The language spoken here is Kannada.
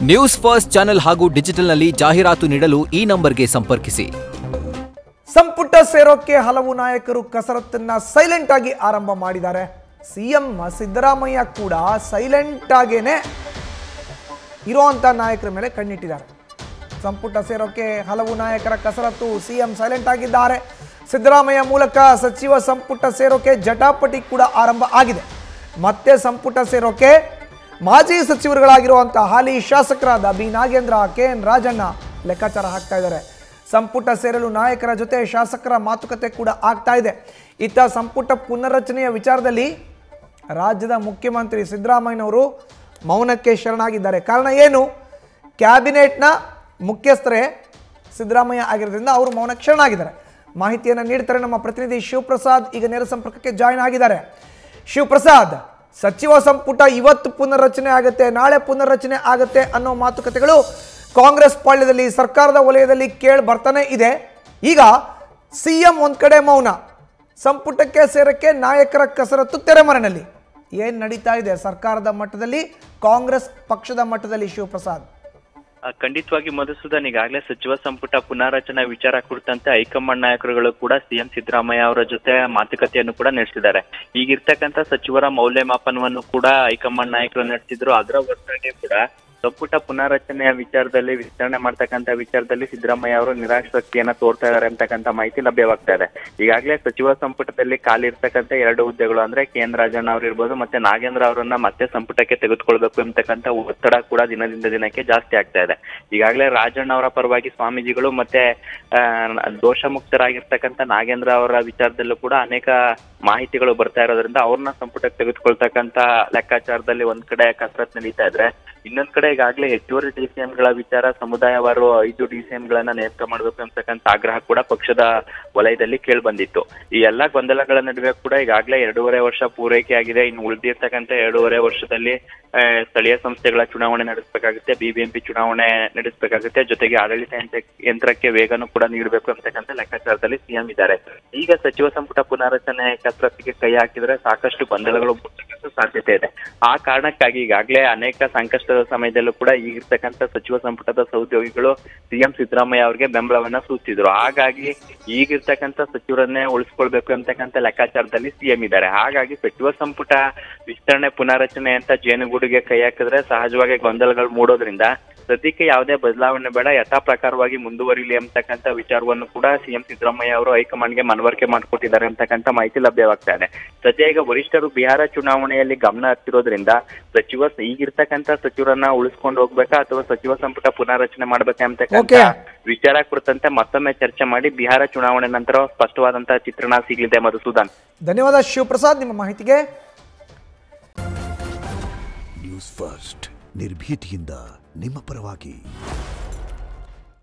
ನ್ಯೂಸ್ ಫಸ್ಟ್ ಚಾನೆಲ್ ಹಾಗೂ ಡಿಜಿಟಲ್ನಲ್ಲಿ ಜಾಹೀರಾತು ನೀಡಲು ಈ ನಂಬರ್ಗೆ ಸಂಪರ್ಕಿಸಿ. ಸಂಪುಟ ಸೇರೋಕೆ ಹಲವು ನಾಯಕರು ಕಸರತ್ತನ್ನ ಸೈಲೆಂಟ್ ಆಗಿ ಆರಂಭ ಮಾಡಿದ್ದಾರೆ. ಸಿಎಂ ಸಿದ್ದರಾಮಯ್ಯ ಕೂಡ ಸೈಲೆಂಟ್ ಆಗೇನೆ ಇರುವಂತ ನಾಯಕರ ಮೇಲೆ ಕಣ್ಣಿಟ್ಟಿದ್ದಾರೆ. ಸಂಪುಟ ಸೇರೋಕೆ ಹಲವು ನಾಯಕರ ಕಸರತ್ತು, ಸಿಎಂ ಸೈಲೆಂಟ್ ಆಗಿದ್ದಾರೆ. ಸಿದ್ದರಾಮಯ್ಯ ಮೂಲಕ ಸಚಿವ ಸಂಪುಟ ಸೇರೋಕೆ ಜಟಾಪಟಿ ಕೂಡ ಆರಂಭ ಆಗಿದೆ. ಮತ್ತೆ ಸಂಪುಟ ಸೇರೋಕೆ ಮಾಜಿ ಸಚಿವರುಗಳಾಗಿರುವಂತಹ ಹಾಲಿ ಶಾಸಕರಾದ ಬಿ ನಾಗೇಂದ್ರ, ಕೆಎನ್ ರಾಜಣ್ಣ ಲೆಕ್ಕಾಚಾರ ಹಾಕ್ತಾ ಇದ್ದಾರೆ. ಸಂಪುಟ ಸೇರಲು ನಾಯಕರ ಜೊತೆ ಶಾಸಕರ ಮಾತುಕತೆ ಕೂಡ ಆಗ್ತಾ ಇದೆ. ಇತ್ತ ಸಂಪುಟ ಪುನರ್ರಚನೆಯ ವಿಚಾರದಲ್ಲಿ ರಾಜ್ಯದ ಮುಖ್ಯಮಂತ್ರಿ ಸಿದ್ದರಾಮಯ್ಯನವರು ಮೌನಕ್ಕೆ ಶರಣಾಗಿದ್ದಾರೆ. ಕಾರಣ ಏನು? ಕ್ಯಾಬಿನೆಟ್ನ ಮುಖ್ಯಸ್ಥರೇ ಸಿದ್ದರಾಮಯ್ಯ ಆಗಿರೋದ್ರಿಂದ ಅವರು ಮೌನಕ್ಕೆ ಶರಣಾಗಿದ್ದಾರೆ. ಮಾಹಿತಿಯನ್ನು ನೀಡ್ತಾರೆ ನಮ್ಮ ಪ್ರತಿನಿಧಿ ಶಿವಪ್ರಸಾದ್. ಈಗ ನೇರ ಸಂಪರ್ಕಕ್ಕೆ ಜಾಯಿನ್ ಆಗಿದ್ದಾರೆ. ಶಿವಪ್ರಸಾದ್, ಸಚಿವ ಸಂಪುಟ ಇವತ್ತು ಪುನರ್ರಚನೆ ಆಗುತ್ತೆ, ನಾಳೆ ಪುನರ್ರಚನೆ ಆಗುತ್ತೆ ಅನ್ನೋ ಮಾತುಕತೆಗಳು ಕಾಂಗ್ರೆಸ್ ಪಾಳ್ಯದಲ್ಲಿ, ಸರ್ಕಾರದ ವಲಯದಲ್ಲಿ ಕೇಳಿ ಬರ್ತಾನೆ ಇದೆ. ಈಗ ಸಿಎಂ ಒಂದ್ ಕಡೆ ಮೌನ, ಸಂಪುಟಕ್ಕೆ ಸೇರಕ್ಕೆ ನಾಯಕರ ಕಸರತ್ತು ತೆರೆಮರೆನಲ್ಲಿ. ಏನ್ ನಡೀತಾ ಇದೆ ಸರ್ಕಾರದ ಮಟ್ಟದಲ್ಲಿ, ಕಾಂಗ್ರೆಸ್ ಪಕ್ಷದ ಮಟ್ಟದಲ್ಲಿ ಶಿವಪ್ರಸಾದ್? ಖಂಡಿತವಾಗಿ ಮಧುಸೂದನ್, ಈಗಾಗಲೇ ಸಚಿವ ಸಂಪುಟ ಪುನಾರಚನೆ ವಿಚಾರ ಕುರಿತಂತೆ ಹೈಕಮಾಂಡ್ ನಾಯಕರುಗಳು ಕೂಡ ಸಿಎಂ ಸಿದ್ದರಾಮಯ್ಯ ಅವರ ಜೊತೆ ಮಾತುಕತೆಯನ್ನು ಕೂಡ ನಡೆಸಿದ್ದಾರೆ. ಈಗಿರ್ತಕ್ಕಂಥ ಸಚಿವರ ಮೌಲ್ಯಮಾಪನವನ್ನು ಕೂಡ ಹೈಕಮಾಂಡ್ ನಾಯಕರು ನಡೆಸಿದ್ರು. ಅದರ ಹೊರತಾಗಿ ಕೂಡ ಸಂಪುಟ ಪುನಾರಚನೆಯ ವಿಚಾರದಲ್ಲಿ ವಿಸ್ತರಣೆ ಮಾಡ್ತಕ್ಕಂಥ ವಿಚಾರದಲ್ಲಿ ಸಿದ್ದರಾಮಯ್ಯ ಅವರು ನಿರಾಸಕ್ತಿಯನ್ನ ತೋರ್ತಾ ಇದ್ದಾರೆ ಅಂತಕ್ಕಂಥ ಮಾಹಿತಿ ಲಭ್ಯವಾಗ್ತಾ ಇದೆ. ಈಗಾಗಲೇ ಸಚಿವ ಸಂಪುಟದಲ್ಲಿ ಖಾಲಿ ಇರ್ತಕ್ಕಂಥ 2 ಹುದ್ದೆಗಳು ಅಂದ್ರೆ ಕೆಎನ್ ರಾಜಣ್ಣ ಅವರು ಇರ್ಬೋದು, ಮತ್ತೆ ನಾಗೇಂದ್ರ ಅವರನ್ನ ಮತ್ತೆ ಸಂಪುಟಕ್ಕೆ ತೆಗೆದುಕೊಳ್ಬೇಕು ಎಂಬತಕ್ಕಂಥ ಒತ್ತಡ ಕೂಡ ದಿನದಿಂದ ದಿನಕ್ಕೆ ಜಾಸ್ತಿ ಆಗ್ತಾ ಇದೆ. ಈಗಾಗಲೇ ರಾಜಣ್ಣ ಅವರ ಪರವಾಗಿ ಸ್ವಾಮೀಜಿಗಳು ಮತ್ತೆ ದೋಷ ಮುಕ್ತರಾಗಿರ್ತಕ್ಕಂಥ ನಾಗೇಂದ್ರ ಅವರ ವಿಚಾರದಲ್ಲೂ ಕೂಡ ಅನೇಕ ಮಾಹಿತಿಗಳು ಬರ್ತಾ ಇರೋದ್ರಿಂದ ಅವ್ರನ್ನ ಸಂಪುಟಕ್ಕೆ ತೆಗೆದುಕೊಳ್ತಕ್ಕಂಥ ಲೆಕ್ಕಾಚಾರದಲ್ಲಿ ಒಂದ್ ಕಡೆ ಕಸರತ್ ನಡೀತಾ ಇದ್ರೆ, ಇನ್ನೊಂದ್ ಕಡೆ ಈಗಾಗಲೇ ಹೆಚ್ಚುವರಿ ಡಿಸಿಎಂಗಳ ವಿಚಾರ, ಸಮುದಾಯವಾರು 5 ಡಿಸಿಎಂಗಳನ್ನ ನೇಮಕ ಮಾಡಬೇಕು ಅಂತಕ್ಕಂಥ ಆಗ್ರಹ ಕೂಡ ಪಕ್ಷದ ವಲಯದಲ್ಲಿ ಕೇಳಿ ಬಂದಿತ್ತು. ಈ ಎಲ್ಲಾ ಗೊಂದಲಗಳ ನಡುವೆ ಕೂಡ ಈಗಾಗಲೇ 2.5 ವರ್ಷ ಪೂರೈಕೆ ಆಗಿದೆ. ಇನ್ನು ಉಳಿದಿರ್ತಕ್ಕಂಥ 2.5 ವರ್ಷದಲ್ಲಿ ಸ್ಥಳೀಯ ಸಂಸ್ಥೆಗಳ ಚುನಾವಣೆ ನಡೆಸಬೇಕಾಗುತ್ತೆ, ಬಿಬಿಎಂಪಿ ಚುನಾವಣೆ ನಡೆಸಬೇಕಾಗುತ್ತೆ, ಜೊತೆಗೆ ಆಡಳಿತ ಯಂತ್ರಕ್ಕೆ ವೇಗನೂ ಕೂಡ ನೀಡಬೇಕು ಅಂತಕ್ಕಂಥ ಲೆಕ್ಕಾಚಾರದಲ್ಲಿ ಸಿಎಂ ಇದ್ದಾರೆ. ಈಗ ಸಚಿವ ಸಂಪುಟ ಪುನಾರಚನೆ ಕಸರತ್ತಿಗೆ ಕೈ ಹಾಕಿದ್ರೆ ಸಾಕಷ್ಟು ಗೊಂದಲಗಳು ಬರ್ತಕ್ಕಂಥ ಸಾಧ್ಯತೆ ಇದೆ. ಆ ಕಾರಣಕ್ಕಾಗಿ ಈಗಾಗಲೇ ಅನೇಕ ಸಂಕಷ್ಟದ ಸಮಯದಲ್ಲೂ ಕೂಡ ಈಗಿರ್ತಕ್ಕಂಥ ಸಚಿವ ಸಂಪುಟದ ಸಹೋದ್ಯೋಗಿಗಳು ಸಿಎಂ ಸಿದ್ದರಾಮಯ್ಯ ಅವರಿಗೆ ಬೆಂಬಲವನ್ನ ಸೂಚಿಸಿದ್ರು. ಹಾಗಾಗಿ ಈಗಿರ್ತಕ್ಕಂಥ ಸಚಿವರನ್ನೇ ಉಳಿಸ್ಕೊಳ್ಬೇಕು ಅಂತಕ್ಕಂಥ ಲೆಕ್ಕಾಚಾರದಲ್ಲಿ ಸಿಎಂ ಇದ್ದಾರೆ. ಹಾಗಾಗಿ ಸಚಿವ ಸಂಪುಟ ವಿಸ್ತರಣೆ ಪುನಾರಚನೆ ಅಂತ ಜೇನುಗೂಡಿಗೆ ಕೈ ಹಾಕಿದ್ರೆ ಸಹಜವಾಗಿ ಗೊಂದಲಗಳು ಮೂಡೋದ್ರಿಂದ ಸದ್ಯಕ್ಕೆ ಯಾವುದೇ ಬದಲಾವಣೆ ಬೇಡ, ಯಥಾ ಪ್ರಕಾರವಾಗಿ ಮುಂದುವರಿಲಿ ಅಂತಕ್ಕಂಥ ವಿಚಾರವನ್ನು ಕೂಡ ಸಿಎಂ ಸಿದ್ದರಾಮಯ್ಯ ಅವರು ಹೈಕಮಾಂಡ್ಗೆ ಮನವರಿಕೆ ಮಾಡಿಕೊಟ್ಟಿದ್ದಾರೆ ಅಂತಕ್ಕಂಥ ಮಾಹಿತಿ ಲಭ್ಯವಾಗ್ತಾ ಇದೆ. ಸದ್ಯ ಈಗ ವರಿಷ್ಠರು ಬಿಹಾರ ಚುನಾವಣೆಯಲ್ಲಿ ಗಮನ ಹತ್ತಿರೋದ್ರಿಂದ ಈಗಿರ್ತಕ್ಕಂಥ ಸಚಿವರನ್ನ ಉಳಿಸ್ಕೊಂಡು ಹೋಗ್ಬೇಕಾ ಅಥವಾ ಸಚಿವ ಸಂಪುಟ ಪುನಾರಚನೆ ಮಾಡ್ಬೇಕಾ ಅಂತಕ್ಕಂಥ ವಿಚಾರ ಕುರಿತಂತೆ ಮತ್ತೊಮ್ಮೆ ಚರ್ಚೆ ಮಾಡಿ ಬಿಹಾರ ಚುನಾವಣೆ ನಂತರ ಸ್ಪಷ್ಟವಾದಂತಹ ಚಿತ್ರಣ ಸಿಗಲಿದೆ. ಮಧುಸೂದನ್, ಧನ್ಯವಾದ ಶಿವಪ್ರಸಾದ್ ನಿಮ್ಮ ಮಾಹಿತಿಗೆ. ನ್ಯೂಸ್ ಫಸ್ಟ್ ನಿರ್ಭೀತಿಯಿಂದ ನಿಮ್ಮ ಪರವಾಗಿ.